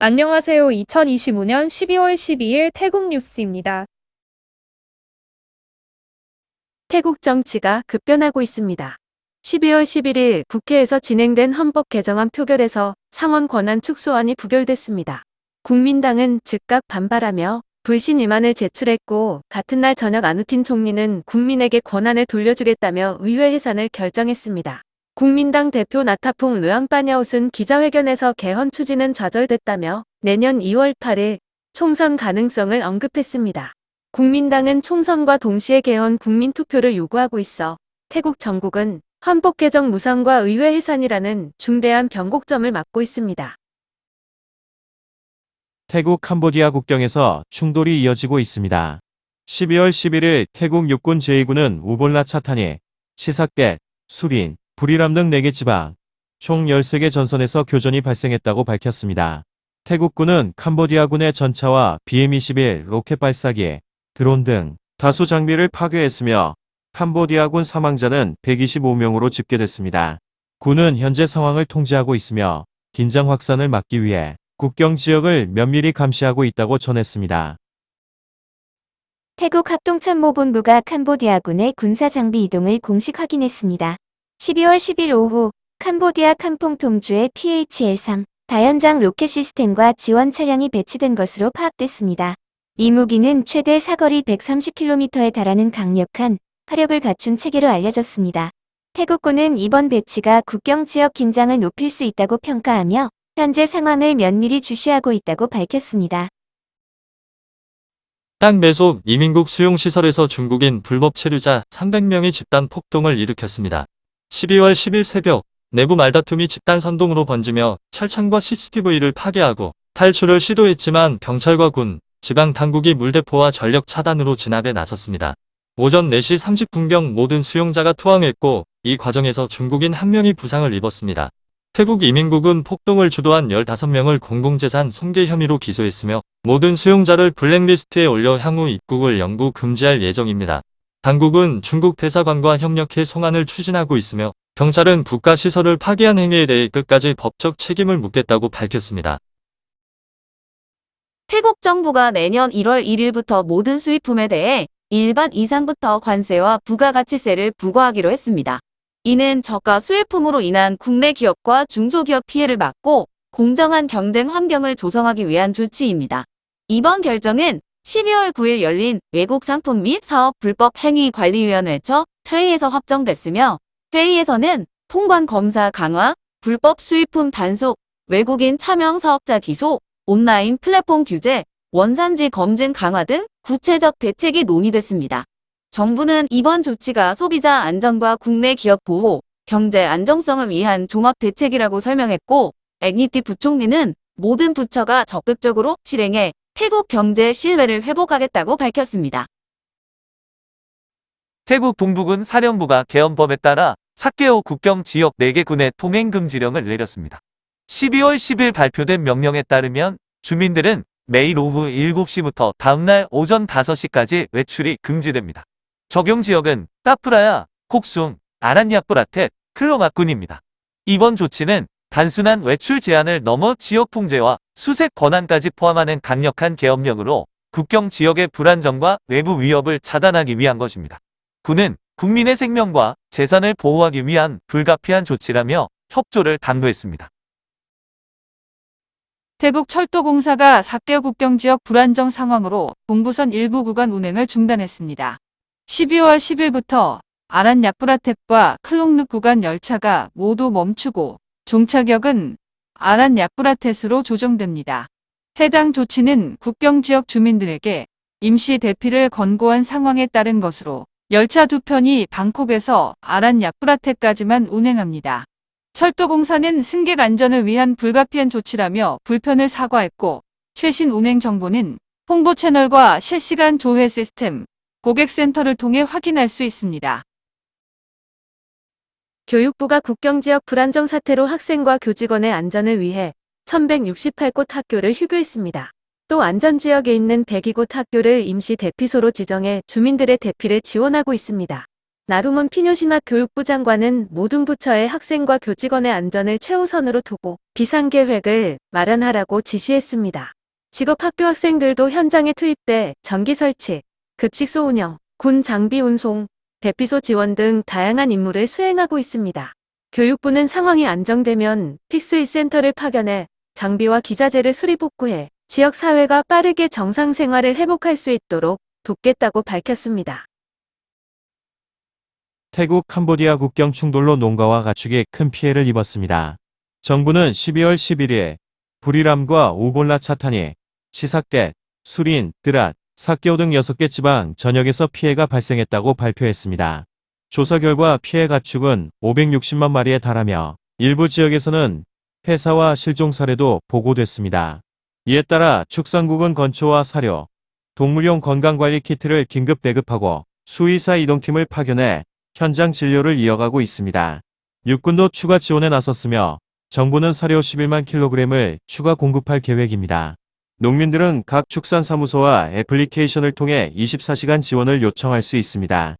안녕하세요. 2025년 12월 12일 태국 뉴스입니다. 태국 정치가 급변하고 있습니다. 12월 11일 국회에서 진행된 헌법 개정안 표결에서 상원 권한 축소안이 부결됐습니다. 국민당은 즉각 반발하며 불신 임안을 제출했고, 같은 날 저녁 아누틴 총리는 국민에게 권한을 돌려주겠다며 의회 해산을 결정했습니다. 국민당 대표 나타퐁 르앙빠냐웃은 기자회견에서 개헌 추진은 좌절됐다며 내년 2월 8일 총선 가능성을 언급했습니다. 국민당은 총선과 동시에 개헌 국민투표를 요구하고 있어 태국 정국은 헌법 개정 무산과 의회 해산이라는 중대한 변곡점을 맞고 있습니다. 태국 캄보디아 국경에서 충돌이 이어지고 있습니다. 12월 11일 태국 육군 제2군은 우볼라 차타니, 시사켓, 수린, 부리람 등 4개 지방, 총 13개 전선에서 교전이 발생했다고 밝혔습니다. 태국군은 캄보디아군의 전차와 BM-21 로켓 발사기, 드론 등 다수 장비를 파괴했으며 캄보디아군 사망자는 125명으로 집계됐습니다. 군은 현재 상황을 통제하고 있으며 긴장 확산을 막기 위해 국경 지역을 면밀히 감시하고 있다고 전했습니다. 태국 합동참모본부가 캄보디아군의 군사장비 이동을 공식 확인했습니다. 12월 10일 오후 캄보디아 캄퐁톰주의 PHL-3 다연장 로켓 시스템과 지원 차량이 배치된 것으로 파악됐습니다. 이 무기는 최대 사거리 130km에 달하는 강력한 화력을 갖춘 체계로 알려졌습니다. 태국군은 이번 배치가 국경 지역 긴장을 높일 수 있다고 평가하며 현재 상황을 면밀히 주시하고 있다고 밝혔습니다. 땅 매속 이민국 수용시설에서 중국인 불법 체류자 300명이 집단 폭동을 일으켰습니다. 12월 10일 새벽 내부 말다툼이 집단 선동으로 번지며 철창과 CCTV를 파괴하고 탈출을 시도했지만 경찰과 군, 지방 당국이 물대포와 전력 차단으로 진압에 나섰습니다. 오전 4시 30분경 모든 수용자가 투항했고 이 과정에서 중국인 1명이 부상을 입었습니다. 태국 이민국은 폭동을 주도한 15명을 공공재산 손괴 혐의로 기소했으며 모든 수용자를 블랙리스트에 올려 향후 입국을 영구 금지할 예정입니다. 당국은 중국 대사관과 협력해 송환을 추진하고 있으며 경찰은 국가시설을 파괴한 행위에 대해 끝까지 법적 책임을 묻겠다고 밝혔습니다. 태국 정부가 내년 1월 1일부터 모든 수입품에 대해 일반 이상부터 관세와 부가가치세를 부과하기로 했습니다. 이는 저가 수입품으로 인한 국내 기업과 중소기업 피해를 막고 공정한 경쟁 환경을 조성하기 위한 조치입니다. 이번 결정은 12월 9일 열린 외국 상품 및 사업 불법 행위 관리위원회 첫 회의에서 확정됐으며 회의에서는 통관 검사 강화, 불법 수입품 단속, 외국인 차명 사업자 기소, 온라인 플랫폼 규제, 원산지 검증 강화 등 구체적 대책이 논의됐습니다. 정부는 이번 조치가 소비자 안전과 국내 기업 보호, 경제 안정성을 위한 종합 대책이라고 설명했고, 앵니티 부총리는 모든 부처가 적극적으로 실행해 태국 경제 신뢰를 회복하겠다고 밝혔습니다. 태국 동부군 사령부가 개헌법에 따라 사케오 국경 지역 4개 군의 통행 금지령을 내렸습니다. 12월 10일 발표된 명령에 따르면 주민들은 매일 오후 7시부터 다음날 오전 5시까지 외출이 금지됩니다. 적용 지역은 따프라야, 콕숭, 아란야뿌라텟, 클로마군입니다. 이번 조치는 단순한 외출 제한을 넘어 지역 통제와 수색 권한까지 포함하는 강력한 계엄령으로 국경 지역의 불안정과 외부 위협을 차단하기 위한 것입니다. 군은 국민의 생명과 재산을 보호하기 위한 불가피한 조치라며 협조를 당부했습니다. 태국 철도공사가 사케오 국경지역 불안정 상황으로 동부선 일부 구간 운행을 중단했습니다. 12월 10일부터 아란 야뿌라텍과 클롱르 구간 열차가 모두 멈추고 종착역은 아란 야뿌라텟으로 조정됩니다. 해당 조치는 국경지역 주민들에게 임시 대피를 권고한 상황에 따른 것으로 열차 2편이 방콕에서 아란 야뿌라텟까지만 운행합니다. 철도공사는 승객 안전을 위한 불가피한 조치라며 불편을 사과했고, 최신 운행 정보는 홍보 채널과 실시간 조회 시스템, 고객센터를 통해 확인할 수 있습니다. 교육부가 국경지역 불안정 사태로 학생과 교직원의 안전을 위해 1168곳 학교를 휴교했습니다. 또 안전지역에 있는 102곳 학교를 임시 대피소로 지정해 주민들의 대피를 지원하고 있습니다. 나루먼 피뇨시마 교육부 장관은 모든 부처의 학생과 교직원의 안전을 최우선으로 두고 비상계획을 마련하라고 지시했습니다. 직업학교 학생들도 현장에 투입돼 전기 설치, 급식소 운영, 군 장비 운송, 대피소 지원 등 다양한 임무를 수행하고 있습니다. 교육부는 상황이 안정되면 픽스잇 센터를 파견해 장비와 기자재를 수리 복구해 지역 사회가 빠르게 정상 생활을 회복할 수 있도록 돕겠다고 밝혔습니다. 태국 캄보디아 국경 충돌로 농가와 가축이 큰 피해를 입었습니다. 정부는 12월 11일 부리람과 우볼라 차탄이 시삭댓, 수린, 드랏, 사케오 등 6개 지방 전역에서 피해가 발생했다고 발표했습니다. 조사 결과 피해 가축은 560만 마리에 달하며 일부 지역에서는 폐사와 실종 사례도 보고됐습니다. 이에 따라 축산국은 건초와 사료, 동물용 건강관리 키트를 긴급 배급하고 수의사 이동팀을 파견해 현장 진료를 이어가고 있습니다. 육군도 추가 지원에 나섰으며 정부는 사료 11만 킬로그램을 추가 공급할 계획입니다. 농민들은 각 축산사무소와 애플리케이션을 통해 24시간 지원을 요청할 수 있습니다.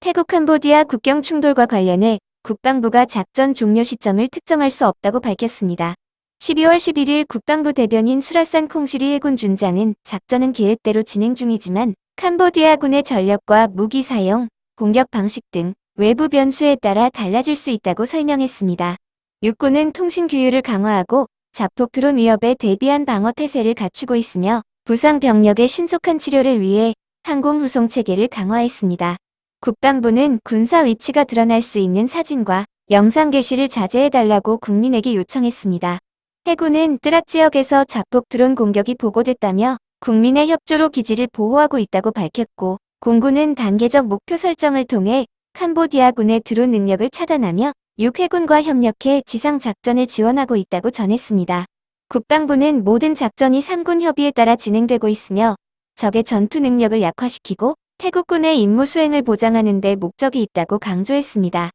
태국 캄보디아 국경 충돌과 관련해 국방부가 작전 종료 시점을 특정할 수 없다고 밝혔습니다. 12월 11일 국방부 대변인 수라산 콩시리 해군 준장은 작전은 계획대로 진행 중이지만 캄보디아군의 전력과 무기 사용, 공격 방식 등 외부 변수에 따라 달라질 수 있다고 설명했습니다. 육군은 통신 규율을 강화하고 자폭 드론 위협에 대비한 방어 태세를 갖추고 있으며 부상 병력의 신속한 치료를 위해 항공 후송 체계를 강화했습니다. 국방부는 군사 위치가 드러날 수 있는 사진과 영상 게시를 자제해달라고 국민에게 요청했습니다. 해군은 뜨락 지역에서 자폭 드론 공격이 보고됐다며 국민의 협조로 기지를 보호하고 있다고 밝혔고, 공군은 단계적 목표 설정을 통해 캄보디아군의 드론 능력을 차단하며 육해군과 협력해 지상 작전을 지원하고 있다고 전했습니다. 국방부는 모든 작전이 3군 협의에 따라 진행되고 있으며 적의 전투 능력을 약화시키고 태국군의 임무 수행을 보장하는 데 목적이 있다고 강조했습니다.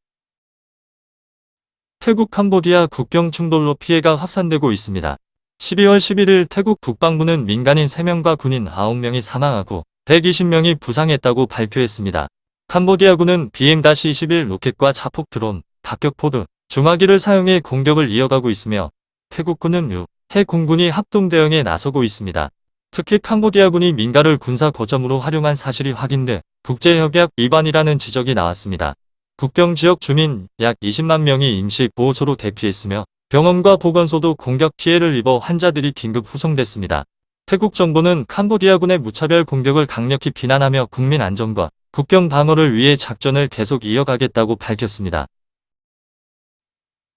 태국 캄보디아 국경 충돌로 피해가 확산되고 있습니다. 12월 11일 태국 국방부는 민간인 3명과 군인 9명이 사망하고 120명이 부상했다고 발표했습니다. 캄보디아군은 BM-21 로켓과 자폭 드론, 박격포드, 중화기를 사용해 공격을 이어가고 있으며 태국군은 해 공군이 합동 대응에 나서고 있습니다. 특히 캄보디아군이 민가를 군사 거점으로 활용한 사실이 확인돼 국제협약 위반이라는 지적이 나왔습니다. 국경 지역 주민 약 20만 명이 임시 보호소로 대피했으며 병원과 보건소도 공격 피해를 입어 환자들이 긴급 후송됐습니다. 태국 정부는 캄보디아군의 무차별 공격을 강력히 비난하며 국민 안전과 국경 방어를 위해 작전을 계속 이어가겠다고 밝혔습니다.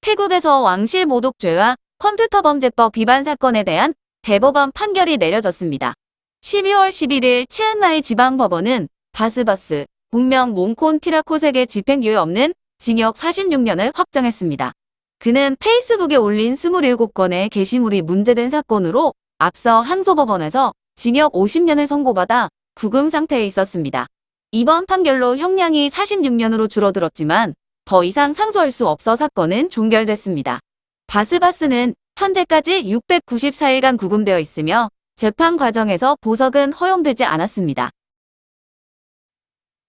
태국에서 왕실 모독죄와 컴퓨터 범죄법 위반 사건에 대한 대법원 판결이 내려졌습니다. 12월 11일 치앙라이 지방법원은 바스바스, 본명 몽콘 티라코색의 집행유예 없는 징역 46년을 확정했습니다. 그는 페이스북에 올린 27건의 게시물이 문제된 사건으로 앞서 항소법원에서 징역 50년을 선고받아 구금 상태에 있었습니다. 이번 판결로 형량이 46년으로 줄어들었지만 더 이상 상소할 수 없어 사건은 종결됐습니다. 바스바스는 현재까지 694일간 구금되어 있으며 재판 과정에서 보석은 허용되지 않았습니다.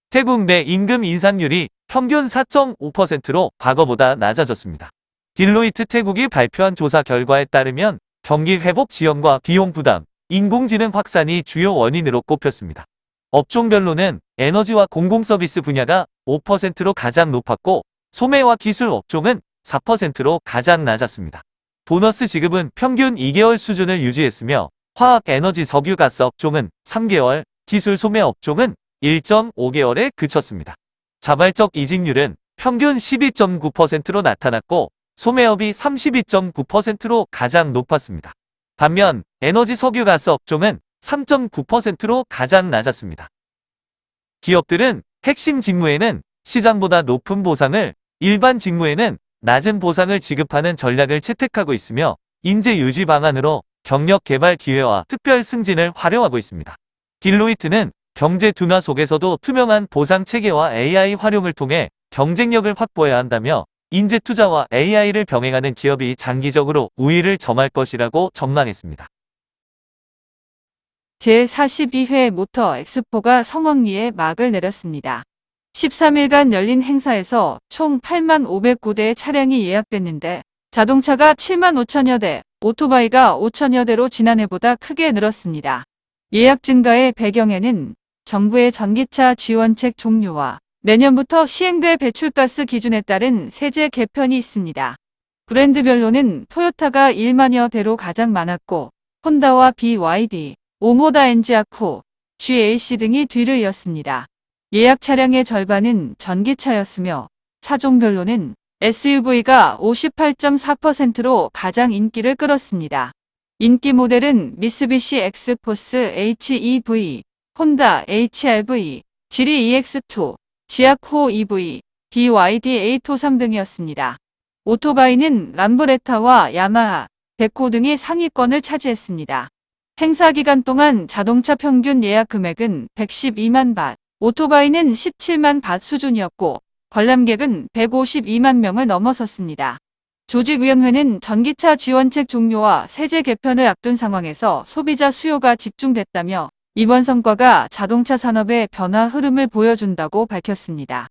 태국 내 임금 인상률이 평균 4.5%로 과거보다 낮아졌습니다. 딜로이트 태국이 발표한 조사 결과에 따르면 경기 회복 지연과 비용 부담, 인공지능 확산이 주요 원인으로 꼽혔습니다. 업종별로는 에너지와 공공서비스 분야가 5%로 가장 높았고 소매와 기술 업종은 4%로 가장 낮았습니다. 보너스 지급은 평균 2개월 수준을 유지했으며 화학, 에너지, 석유, 가스 업종은 3개월, 기술, 소매 업종은 1.5개월에 그쳤습니다. 자발적 이직률은 평균 12.9%로 나타났고 소매업이 32.9%로 가장 높았습니다. 반면 에너지, 석유, 가스 업종은 3.9%로 가장 낮았습니다. 기업들은 핵심 직무에는 시장보다 높은 보상을, 일반 직무에는 낮은 보상을 지급하는 전략을 채택하고 있으며 인재 유지 방안으로 경력 개발 기회와 특별 승진을 활용하고 있습니다. 딜로이트는 경제 둔화 속에서도 투명한 보상 체계와 AI 활용을 통해 경쟁력을 확보해야 한다며 인재 투자와 AI를 병행하는 기업이 장기적으로 우위를 점할 것이라고 전망했습니다. 제42회 모터 엑스포가 성황리에 막을 내렸습니다. 13일간 열린 행사에서 총 8만 509대의 차량이 예약됐는데 자동차가 7만 5천여 대, 오토바이가 5천여 대로 지난해보다 크게 늘었습니다. 예약 증가의 배경에는 정부의 전기차 지원책 종료와 내년부터 시행될 배출가스 기준에 따른 세제 개편이 있습니다. 브랜드별로는 토요타가 1만여 대로 가장 많았고 혼다와 BYD, 오모다 엔지아쿠, GAC 등이 뒤를 이었습니다. 예약 차량의 절반은 전기차였으며 차종별로는 SUV가 58.4%로 가장 인기를 끌었습니다. 인기 모델은 미쓰비시 엑스포스 HEV, 혼다 HR-V, 지리 EX2, 지아쿠 EV, BYD A53 등이었습니다. 오토바이는 람브레타와 야마하, 베코 등이 상위권을 차지했습니다. 행사 기간 동안 자동차 평균 예약 금액은 112만 밭, 오토바이는 17만 밭 수준이었고 관람객은 152만 명을 넘어섰습니다. 조직위원회는 전기차 지원책 종료와 세제 개편을 앞둔 상황에서 소비자 수요가 집중됐다며 이번 성과가 자동차 산업의 변화 흐름을 보여준다고 밝혔습니다.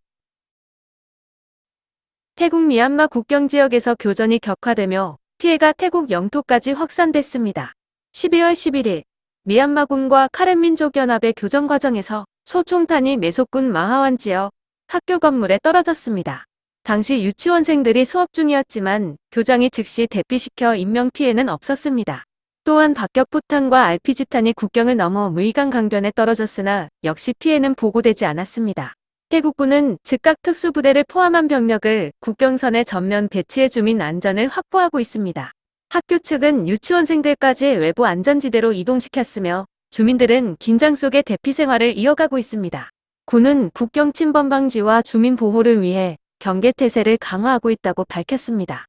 태국 미얀마 국경 지역에서 교전이 격화되며 피해가 태국 영토까지 확산됐습니다. 12월 11일 미얀마군과 카렌민족연합의 교전 과정에서 소총탄이 메속군 마하완 지역 학교 건물에 떨어졌습니다. 당시 유치원생들이 수업 중이었지만 교장이 즉시 대피시켜 인명피해는 없었습니다. 또한 박격포탄과 RPG탄이 국경을 넘어 무이강 강변에 떨어졌으나 역시 피해는 보고되지 않았습니다. 태국군은 즉각 특수부대를 포함한 병력을 국경선에 전면 배치해 주민 안전을 확보하고 있습니다. 학교 측은 유치원생들까지 외부 안전지대로 이동시켰으며 주민들은 긴장 속에 대피 생활을 이어가고 있습니다. 군은 국경 침범 방지와 주민 보호를 위해 경계태세를 강화하고 있다고 밝혔습니다.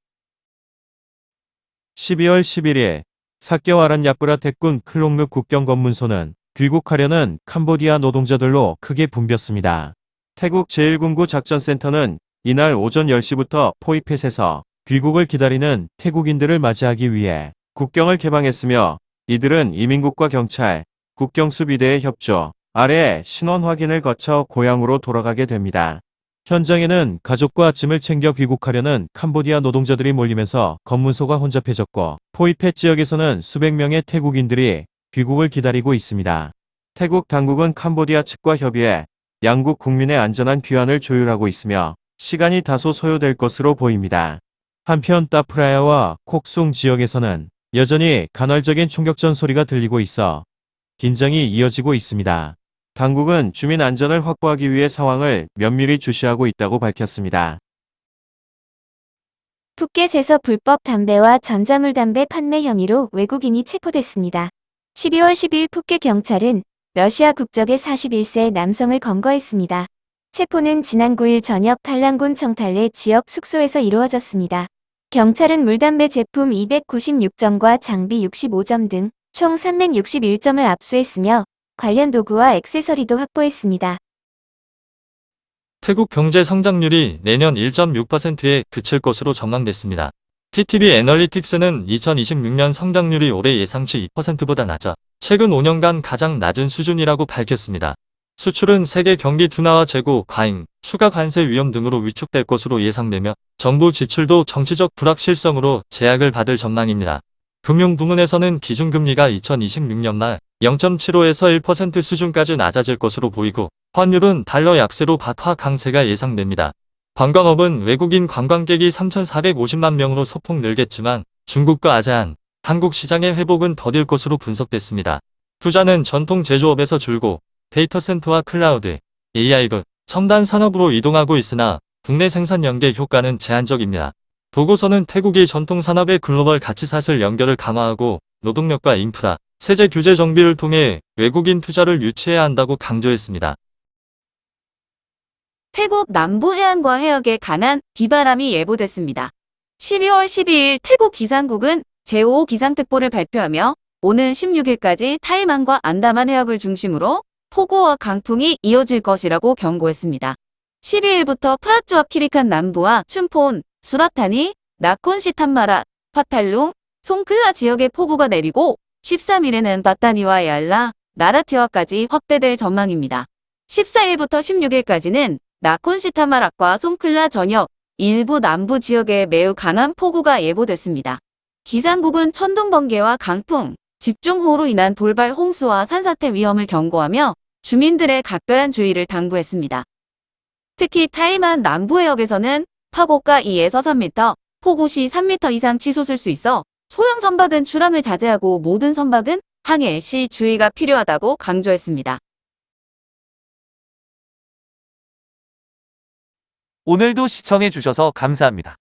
12월 11일 사케와란 야프라 태군 클롱르 국경검문소는 귀국하려는 캄보디아 노동자들로 크게 붐볐습니다. 태국 제1군구 작전센터는 이날 오전 10시부터 포이펫에서 귀국을 기다리는 태국인들을 맞이하기 위해 국경을 개방했으며 이들은 이민국과 경찰, 국경수비대의 협조 아래 신원 확인을 거쳐 고향으로 돌아가게 됩니다. 현장에는 가족과 짐을 챙겨 귀국하려는 캄보디아 노동자들이 몰리면서 검문소가 혼잡해졌고 포이펫 지역에서는 수백 명의 태국인들이 귀국을 기다리고 있습니다. 태국 당국은 캄보디아 측과 협의해 양국 국민의 안전한 귀환을 조율하고 있으며 시간이 다소 소요될 것으로 보입니다. 한편 따프라야와 콕숭 지역에서는 여전히 간헐적인 총격전 소리가 들리고 있어 긴장이 이어지고 있습니다. 당국은 주민 안전을 확보하기 위해 상황을 면밀히 주시하고 있다고 밝혔습니다. 푸켓에서 불법 담배와 전자물 담배 판매 혐의로 외국인이 체포됐습니다. 12월 10일 푸켓 경찰은 러시아 국적의 41세 남성을 검거했습니다. 체포는 지난 9일 저녁 탈랑군 청탈레 지역 숙소에서 이루어졌습니다. 경찰은 물담배 제품 296점과 장비 65점 등 총 361점을 압수했으며 관련 도구와 액세서리도 확보했습니다. 태국 경제 성장률이 내년 1.6%에 그칠 것으로 전망됐습니다. TTB 애널리틱스는 2026년 성장률이 올해 예상치 2%보다 낮아 최근 5년간 가장 낮은 수준이라고 밝혔습니다. 수출은 세계 경기 둔화와 재고, 과잉, 추가 관세 위험 등으로 위축될 것으로 예상되며 정부 지출도 정치적 불확실성으로 제약을 받을 전망입니다. 금융 부문에서는 기준금리가 2026년 말 0.75에서 1% 수준까지 낮아질 것으로 보이고 환율은 달러 약세로 바트 강세가 예상됩니다. 관광업은 외국인 관광객이 3,450만 명으로 소폭 늘겠지만 중국과 아세안, 한국 시장의 회복은 더딜 것으로 분석됐습니다. 투자는 전통 제조업에서 줄고 데이터 센터와 클라우드, AI 등 첨단 산업으로 이동하고 있으나 국내 생산 연계 효과는 제한적입니다. 보고서는 태국이 전통 산업의 글로벌 가치사슬 연결을 강화하고 노동력과 인프라, 세제 규제 정비를 통해 외국인 투자를 유치해야 한다고 강조했습니다. 태국 남부 해안과 해역에 강한 비바람이 예보됐습니다. 12월 12일 태국 기상국은 제5 기상특보를 발표하며 오는 16일까지 타이만과 안다만 해역을 중심으로 폭우와 강풍이 이어질 것이라고 경고했습니다. 12일부터 프라츠와 키리칸 남부와 춘폰, 수라타니, 나콘시 탐마라, 파탈룽, 송클라 지역에 폭우가 내리고 13일에는 바타니와 얄라, 나라티와까지 확대될 전망입니다. 14일부터 16일까지는 나콘시타마락과 송클라 전역, 일부 남부 지역에 매우 강한 폭우가 예보됐습니다. 기상국은 천둥 번개와 강풍, 집중호우로 인한 돌발 홍수와 산사태 위험을 경고하며 주민들의 각별한 주의를 당부했습니다. 특히 타이만 남부 해역에서는 파고가 2에서 3m, 폭우 시 3m 이상 치솟을 수 있어 소형 선박은 출항을 자제하고 모든 선박은 항해 시 주의가 필요하다고 강조했습니다. 오늘도 시청해주셔서 감사합니다.